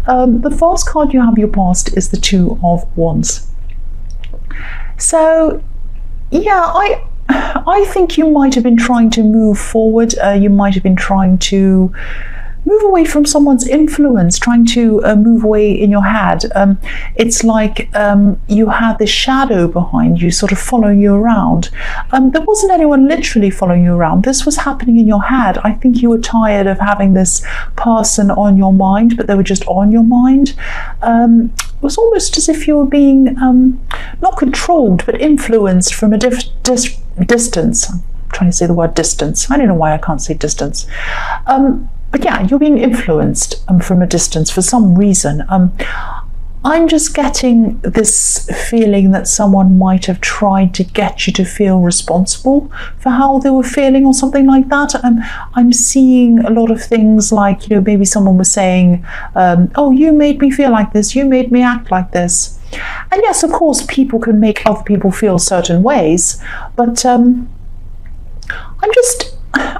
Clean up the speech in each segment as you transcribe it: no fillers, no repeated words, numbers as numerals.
The first card you have your past is the Two of Wands. So, yeah, I think you might have been trying to move forward. You might have been trying to move away from someone's influence, trying to move away in your head. It's like you had this shadow behind you, sort of following you around. There wasn't anyone literally following you around. This was happening in your head. I think you were tired of having this person on your mind, but they were just on your mind. It was almost as if you were being not controlled, but influenced from a distance. I'm trying to say the word distance. I don't know why I can't say distance. But yeah, you're being influenced from a distance for some reason. I'm just getting this feeling that someone might have tried to get you to feel responsible for how they were feeling or something like that. I'm seeing a lot of things like, maybe someone was saying, oh, you made me feel like this, you made me act like this. And yes, of course, people can make other people feel certain ways, but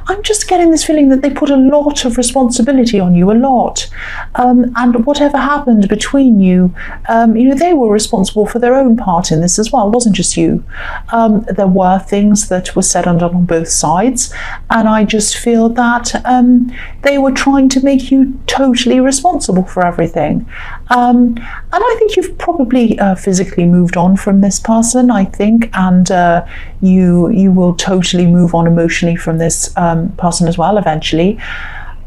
I'm just getting this feeling that they put a lot of responsibility on you, a lot. And whatever happened between you, they were responsible for their own part in this as well. It wasn't just you. There were things that were said and done on both sides. And I just feel that they were trying to make you totally responsible for everything. And I think you've probably physically moved on from this person, I think, and you will totally move on emotionally from this person as well eventually.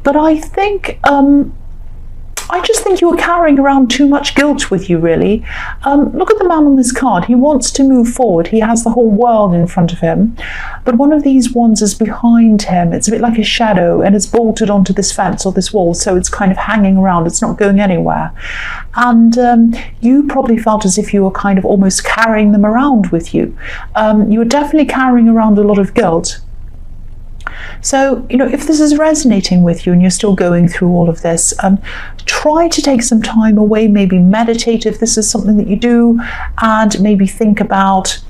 But I think I just think you were carrying around too much guilt with you, really. Look at the man on this card. He wants to move forward. He has the whole world in front of him, but one of these wands is behind him. It's a bit like a shadow, and it's bolted onto this fence or this wall, so it's kind of hanging around. It's not going anywhere. And you probably felt as if you were kind of almost carrying them around with you. You were definitely carrying around a lot of guilt. So, if this is resonating with you and you're still going through all of this, try to take some time away, maybe meditate if this is something that you do, and maybe think about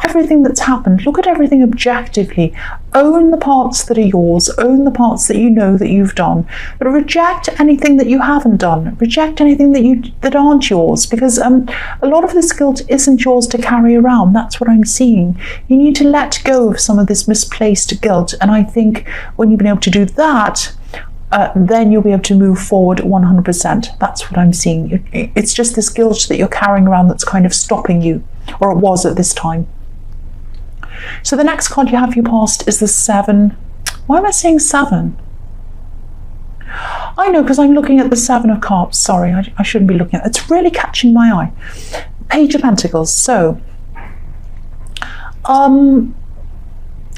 everything that's happened. Look at everything objectively. Own the parts that are yours, own the parts that you know that you've done, but reject anything that you haven't done. Reject anything that aren't yours, because a lot of this guilt isn't yours to carry around. That's what I'm seeing. You need to let go of some of this misplaced guilt, and I think when you've been able to do that, then you'll be able to move forward 100%. That's what I'm seeing. It's just this guilt that you're carrying around that's kind of stopping you, or it was at this time. So the next card you have your past is the 7. Why am I saying 7? I know, because I'm looking at the 7 of Cups. Sorry, I shouldn't be looking at it. It's really catching my eye. Page of Pentacles. So,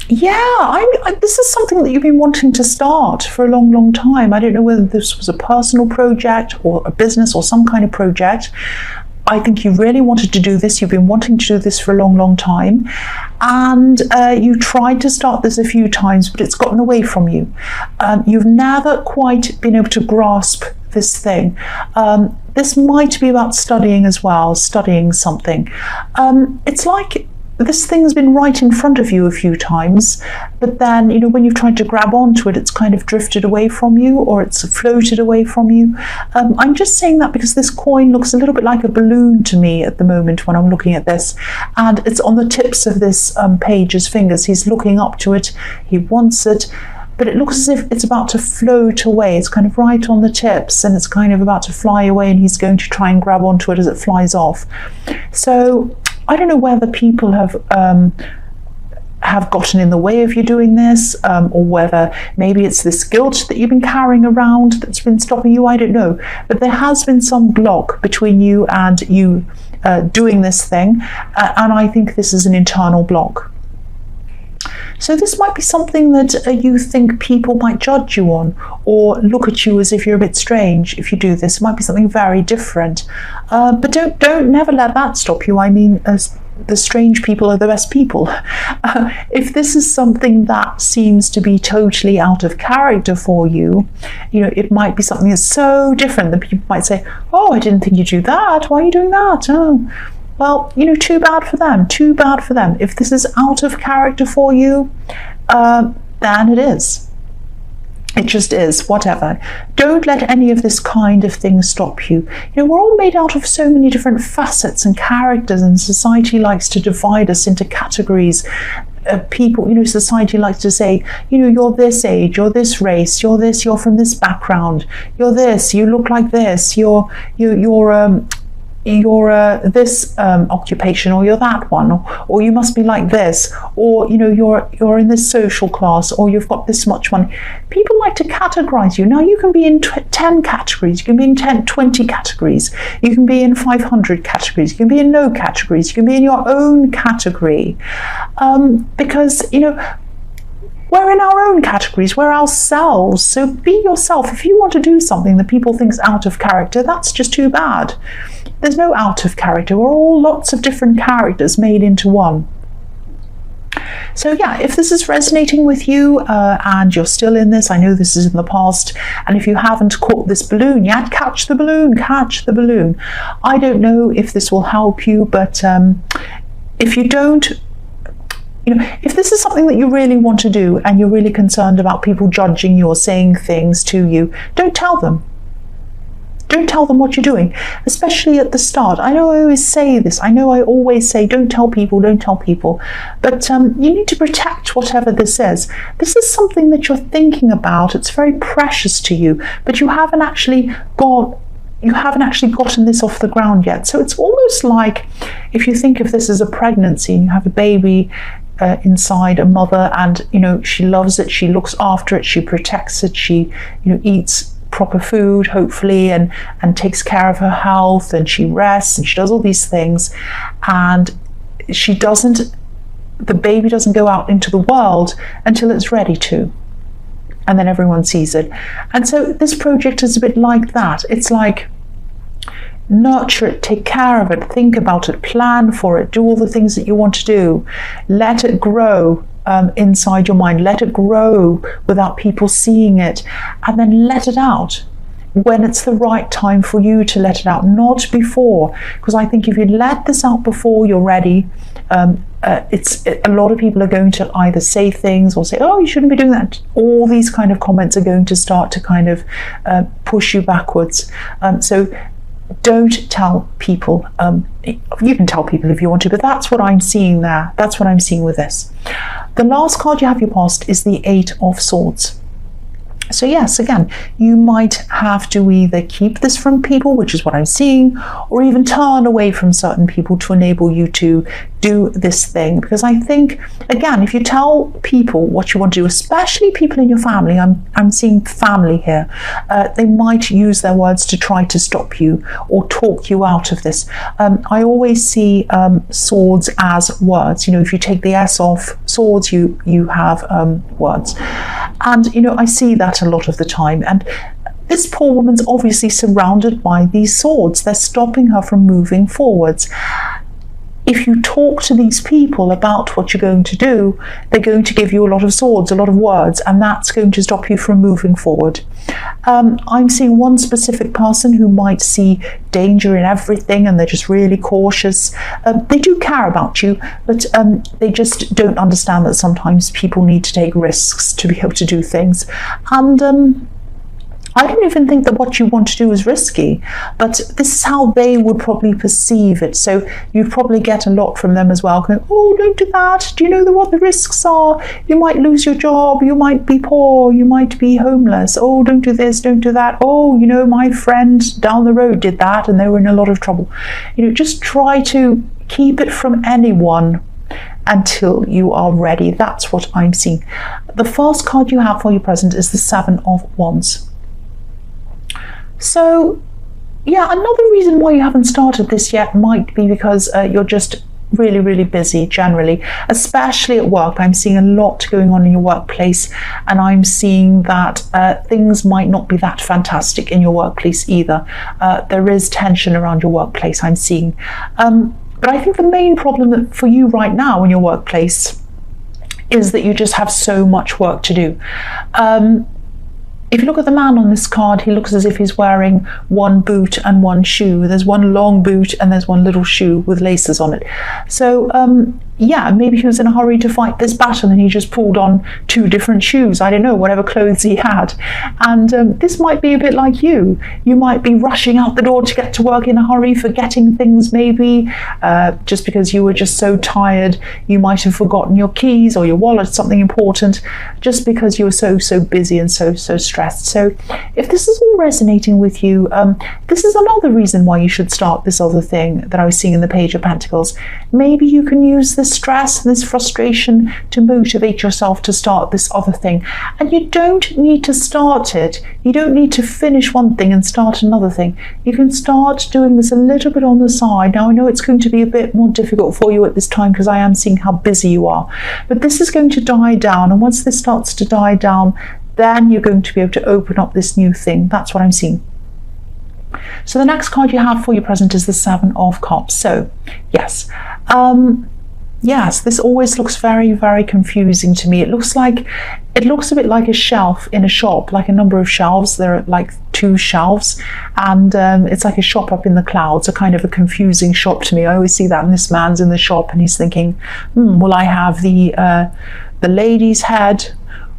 yeah, this is something that you've been wanting to start for a long, long time. I don't know whether this was a personal project or a business or some kind of project. I think you really wanted to do this. You've been wanting to do this for a long, long time. And you tried to start this a few times, but it's gotten away from you. You've never quite been able to grasp this thing. This might be about studying as well, studying something. It's like this thing's been right in front of you a few times, but then, when you've tried to grab onto it, it's kind of drifted away from you, or it's floated away from you. I'm just saying that because this coin looks a little bit like a balloon to me at the moment when I'm looking at this, and it's on the tips of this page's fingers. He's looking up to it, he wants it, but it looks as if it's about to float away. It's kind of right on the tips, and it's kind of about to fly away, and he's going to try and grab onto it as it flies off. So I don't know whether people have gotten in the way of you doing this, or whether maybe it's this guilt that you've been carrying around that's been stopping you. I don't know, but there has been some block between you and you doing this thing, and I think this is an internal block. So this might be something that you think people might judge you on, or look at you as if you're a bit strange if you do this. It might be something very different, but don't never let that stop you. I mean, the strange people are the best people. If this is something that seems to be totally out of character for you, it might be something that's so different that people might say, "Oh, I didn't think you'd do that. Why are you doing that?" Oh. Well, too bad for them, too bad for them. If this is out of character for you, then it is. It just is, whatever. Don't let any of this kind of thing stop you. You know, we're all made out of so many different facets and characters, and society likes to divide us into categories. People, you know, society likes to say, you know, you're this age, you're this race, you're this, you're from this background, you're this, you look like this, you're this occupation, or you're that one, or you must be like this, or you know, you're in this social class, or you've got this much money. People like to categorize you. Now you can be in 10 categories, you can be in 20 categories, you can be in 500 categories, you can be in no categories, you can be in your own category, because you know, we're in our own categories, we're ourselves. So be yourself. If you want to do something that people think's out of character, that's just too bad. There's no out of character. We're all lots of different characters made into one. So yeah, if this is resonating with you and you're still in this, I know this is in the past, and if you haven't caught this balloon yet, catch the balloon, catch the balloon. I don't know if this will help you, but if you don't, you know, if this is something that you really want to do and you're really concerned about people judging you or saying things to you, don't tell them. Don't tell them what you're doing, especially at the start. I know I always say this. I know I always say, don't tell people, don't tell people. But you need to protect whatever this is. This is something that you're thinking about. It's very precious to you, but you haven't actually gotten this off the ground yet. So it's almost like if you think of this as a pregnancy and you have a baby inside a mother, and you know, she loves it, she looks after it, she protects it, she, you know, eats proper food hopefully, and takes care of her health, and she rests and she does all these things, and the baby doesn't go out into the world until it's ready to, and then everyone sees it. And so this project is a bit like that. It's like, nurture it, take care of it, think about it, plan for it, do all the things that you want to do, let it grow inside your mind, let it grow without people seeing it, and then let it out when it's the right time for you to let it out, not before. Because I think if you let this out before you're ready, a lot of people are going to either say things or say, oh, you shouldn't be doing that. All these kind of comments are going to start to kind of push you backwards. So don't tell people. You can tell people if you want to, but that's what I'm seeing there. That's what I'm seeing with this. The last card you have your past is the 8 of Swords. So yes, again, you might have to either keep this from people, which is what I'm seeing, or even turn away from certain people to enable you to do this thing. Because I think, again, if you tell people what you want to do, especially people in your family, I'm seeing family here, they might use their words to try to stop you or talk you out of this. I always see swords as words. You know, if you take the S off swords, you have words. And, you know, I see that a lot of the time. And this poor woman's obviously surrounded by these swords. They're stopping her from moving forwards. If you talk to these people about what you're going to do, they're going to give you a lot of swords, a lot of words, and that's going to stop you from moving forward. I'm seeing one specific person who might see danger in everything, and they're just really cautious. They do care about you, but they just don't understand that sometimes people need to take risks to be able to do things. And I don't even think that what you want to do is risky, but this is how they would probably perceive it. So you'd probably get a lot from them as well, going, oh, don't do that. Do you know what the risks are? You might lose your job. You might be poor. You might be homeless. Oh, don't do this, don't do that. Oh, you know, my friend down the road did that and they were in a lot of trouble. You know, just try to keep it from anyone until you are ready. That's what I'm seeing. The first card you have for your present is the 7 of Wands. So, yeah, another reason why you haven't started this yet might be because you're just really, really busy generally, especially at work. I'm seeing a lot going on in your workplace, and I'm seeing that things might not be that fantastic in your workplace either. There is tension around your workplace, I'm seeing. But I think the main problem for you right now in your workplace is that you just have so much work to do. If you look at the man on this card, he looks as if he's wearing one boot and one shoe. There's one long boot and there's one little shoe with laces on it. So yeah, maybe he was in a hurry to fight this battle and he just pulled on 2 different shoes, I don't know, whatever clothes he had. And this might be a bit like you. You might be rushing out the door to get to work in a hurry, forgetting things maybe, just because you were just so tired. You might have forgotten your keys or your wallet, something important, just because you were so busy and so stressed. So if this is all resonating with you, this is another reason why you should start this other thing that I was seeing in the Page of Pentacles. Maybe you can use this stress and this frustration to motivate yourself to start this other thing. And you don't need to start it. You don't need to finish one thing and start another thing. You can start doing this a little bit on the side. Now, I know it's going to be a bit more difficult for you at this time because I am seeing how busy you are. But this is going to die down. And once this starts to die down, then you're going to be able to open up this new thing. That's what I'm seeing. So the next card you have for your present is the 7 of Cups. So, yes. Yes, this always looks very confusing to me. It looks a bit like a shelf in a shop, like a number of shelves. There are like 2 shelves, and it's like a shop up in the clouds, a kind of a confusing shop to me. I always see that, and this man's in the shop and he's thinking, will I have the lady's head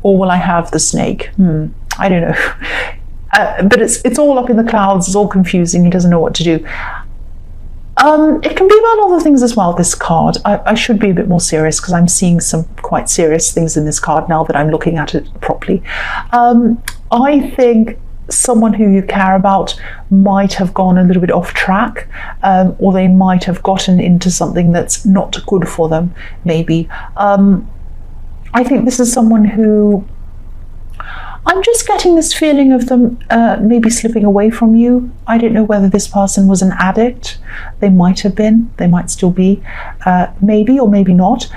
or will I have the snake? I don't know. But it's all up in the clouds, it's all confusing, he doesn't know what to do. It can be about other things as well, this card. I should be a bit more serious because I'm seeing some quite serious things in this card now that I'm looking at it properly. I think someone who you care about might have gone a little bit off track, or they might have gotten into something that's not good for them, maybe. I think this is someone who, I'm just getting this feeling of them maybe slipping away from you. I don't know whether this person was an addict. They might have been, they might still be, maybe or maybe not.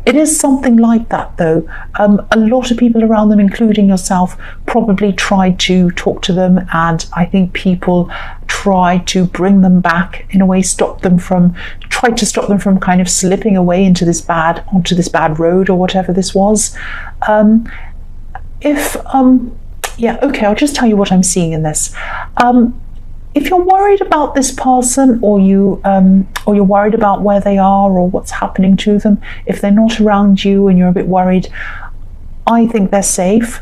It is something like that though. A lot of people around them, including yourself, probably tried to talk to them, and I think people tried to bring them back, in a way tried to stop them from kind of slipping away onto this bad road or whatever this was. I'll just tell you what I'm seeing in this. If you're worried about this person, or you're worried about where they are or what's happening to them, if they're not around you and you're a bit worried, I think they're safe.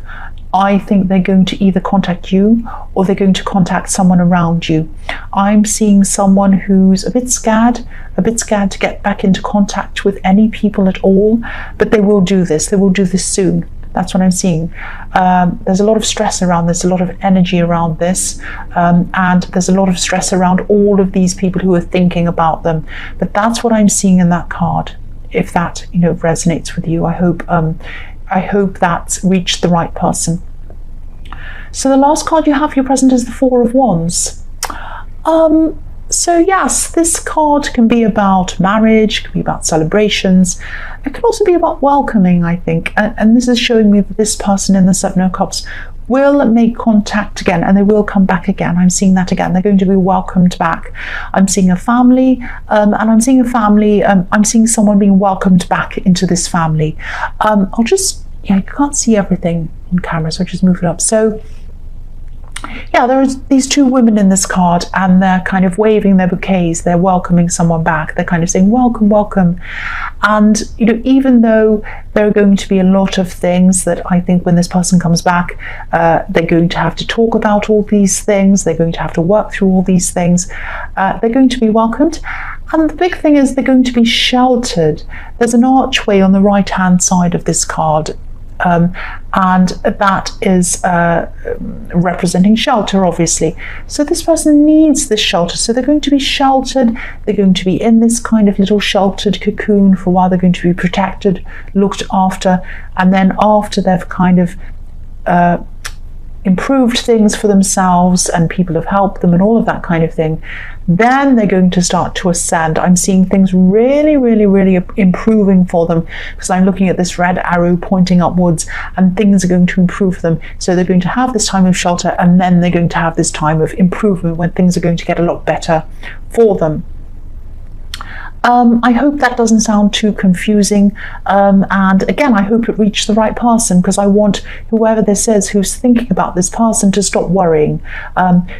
I think they're going to either contact you or they're going to contact someone around you. I'm seeing someone who's a bit scared to get back into contact with any people at all, but they will do this. They will do this soon. That's what I'm seeing. There's a lot of stress around this, a lot of energy around this, and there's a lot of stress around all of these people who are thinking about them. But that's what I'm seeing in that card. If that resonates with you, I hope that's reached the right person. So the last card you have for your present is the 4 of Wands. So yes, this card can be about marriage, can be about celebrations. It can also be about welcoming, I think. And this is showing me that this person in the 7 of Cups will make contact again, and they will come back again. I'm seeing that again. They're going to be welcomed back. I'm seeing a family, I'm seeing someone being welcomed back into this family. You can't see everything on camera, so I'll just move it up. So yeah, there are these 2 women in this card, and they're kind of waving their bouquets. They're welcoming someone back. They're kind of saying, welcome, welcome. And, even though there are going to be a lot of things that I think when this person comes back, they're going to have to talk about all these things. They're going to have to work through all these things. They're going to be welcomed. And the big thing is they're going to be sheltered. There's an archway on the right-hand side of this card. And that is representing shelter, obviously. So this person needs this shelter. So they're going to be sheltered. They're going to be in this kind of little sheltered cocoon for a while. They're going to be protected, looked after, and then after they've kind of improved things for themselves and people have helped them and all of that kind of thing, then they're going to start to ascend. I'm seeing things really improving for them, because I'm looking at this red arrow pointing upwards, and things are going to improve them. So they're going to have this time of shelter, and then they're going to have this time of improvement when things are going to get a lot better for them. I hope that doesn't sound too confusing, and again, I hope it reached the right person, because I want whoever this is who's thinking about this person to stop worrying.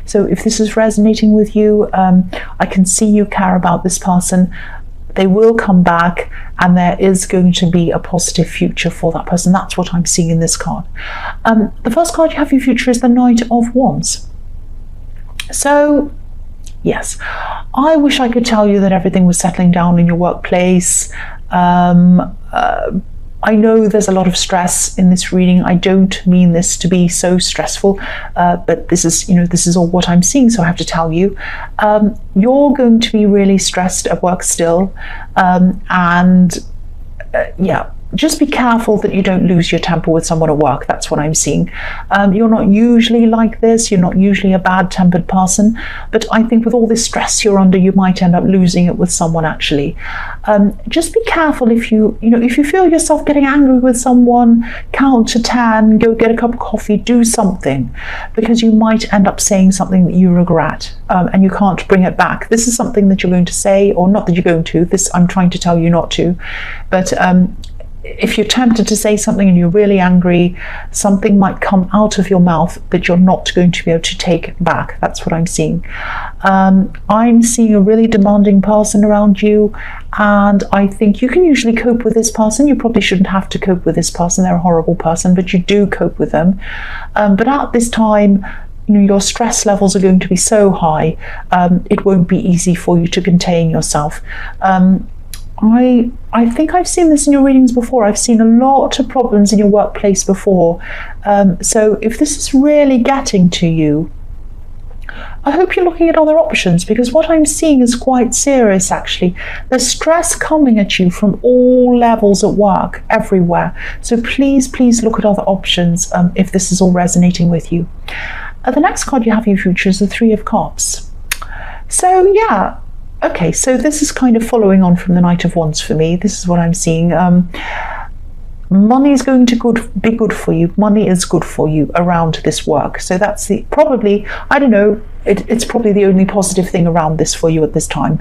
So if this is resonating with you, I can see you care about this person. they will come back, and there is going to be a positive future for that person. That's what I'm seeing in this card. The first card you have for your future is the Knight of Wands. So, yes, I wish I could tell you that everything was settling down in your workplace. I know there's a lot of stress in this reading. I don't mean this to be so stressful, but this is all what I'm seeing, so I have to tell you. You're going to be really stressed at work still, yeah, just be careful that you don't lose your temper with someone at work. That's what I'm seeing. You're not usually like this. You're not usually a bad-tempered person, but I think with all this stress you're under, you might end up losing it with someone actually. Just be careful if you feel yourself getting angry with someone, count to 10, go get a cup of coffee, do something, because you might end up saying something that you regret, and you can't bring it back. This is something that you're going to say, or not that you're going to. This I'm trying to tell you not to, but if you're tempted to say something and you're really angry, something might come out of your mouth that you're not going to be able to take back. That's what I'm seeing. I'm seeing a really demanding person around you, and I think you can usually cope with this person. You probably shouldn't have to cope with this person. They're a horrible person, but you do cope with them. But at this time, your stress levels are going to be so high, it won't be easy for you to contain yourself. I think I've seen this in your readings before. I've seen a lot of problems in your workplace before. So if this is really getting to you, I hope you're looking at other options, because what I'm seeing is quite serious actually. There's stress coming at you from all levels at work, everywhere. So please look at other options if this is all resonating with you. The next card you have in your future is the Three of Cups. So yeah, okay, so this is kind of following on from the Knight of Wands for me. This is what I'm seeing. Money is going to be good for you. Money is good for you around this work. So that's probably, I don't know, it's probably the only positive thing around this for you at this time.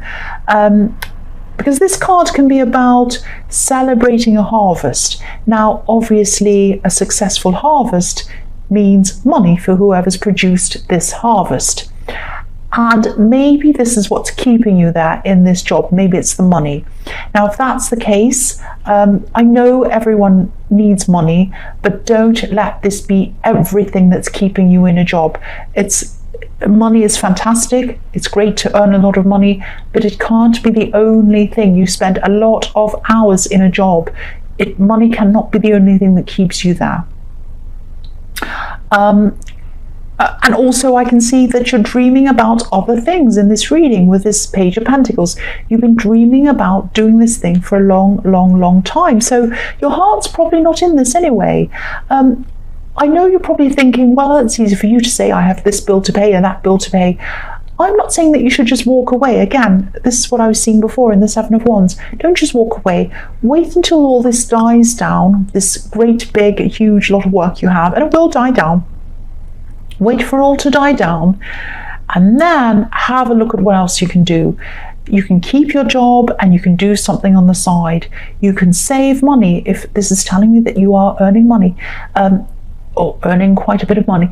Because this card can be about celebrating a harvest. Now, obviously, a successful harvest means money for whoever's produced this harvest. And maybe this is what's keeping you there in this job. Maybe it's the money. Now, if that's the case, I know everyone needs money, but don't let this be everything that's keeping you in a job. Money is fantastic. It's great to earn a lot of money, but it can't be the only thing. You spend a lot of hours in a job. Money cannot be the only thing that keeps you there. And also I can see that you're dreaming about other things in this reading with this Page of Pentacles. You've been dreaming about doing this thing for a long time. So your heart's probably not in this anyway. I know you're probably thinking, well, it's easy for you to say, I have this bill to pay and that bill to pay. I'm not saying that you should just walk away. Again, this is what I was seeing before in the Seven of Wands. Don't just walk away. Wait until all this dies down, this great, big, huge lot of work you have, and it will die down. Wait for it all to die down, and then have a look at what else you can do. You can keep your job and you can do something on the side. You can save money if this is telling me that you are earning money, or earning quite a bit of money.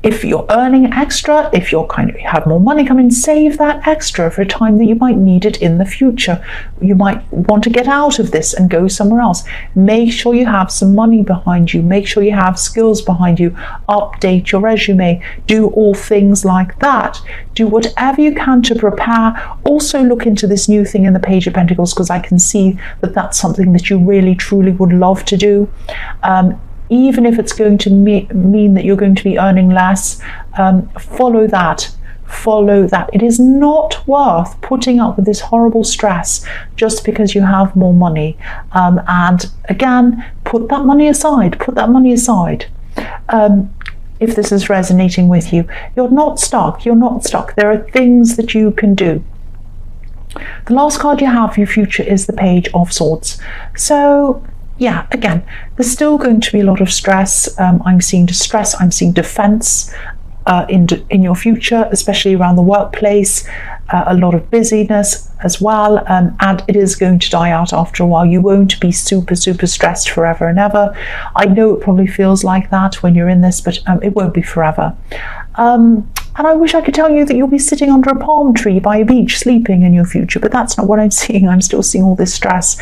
If you're earning extra, if you're have more money coming, save that extra for a time that you might need it in the future. You might want to get out of this and go somewhere else. Make sure you have some money behind you. Make sure you have skills behind you. Update your resume. Do all things like that. Do whatever you can to prepare. Also look into this new thing in the Page of Pentacles, because I can see that that's something that you really, truly would love to do. Even if it's going to mean that you're going to be earning less, follow that. It is not worth putting up with this horrible stress just because you have more money. And again, put that money aside. If this is resonating with you, you're not stuck. There are things that you can do. The last card you have for your future is the Page of Swords. So yeah, again, there's still going to be a lot of stress. I'm seeing distress, I'm seeing defense in your future, especially around the workplace, a lot of busyness as well, and it is going to die out after a while. You won't be super stressed forever and ever. I know it probably feels like that when you're in this, but it won't be forever. And I wish I could tell you that you'll be sitting under a palm tree by a beach sleeping in your future, but that's not what I'm seeing. I'm still seeing all this stress.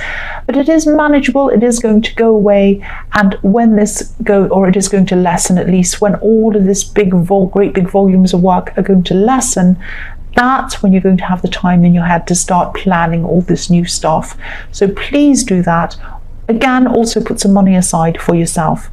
But it is manageable, it is going to go away, and when this it is going to lessen, at least when all of this great big volumes of work are going to lessen, that's when you're going to have the time in your head to start planning all this new stuff. So please do that. Again, also put some money aside for yourself.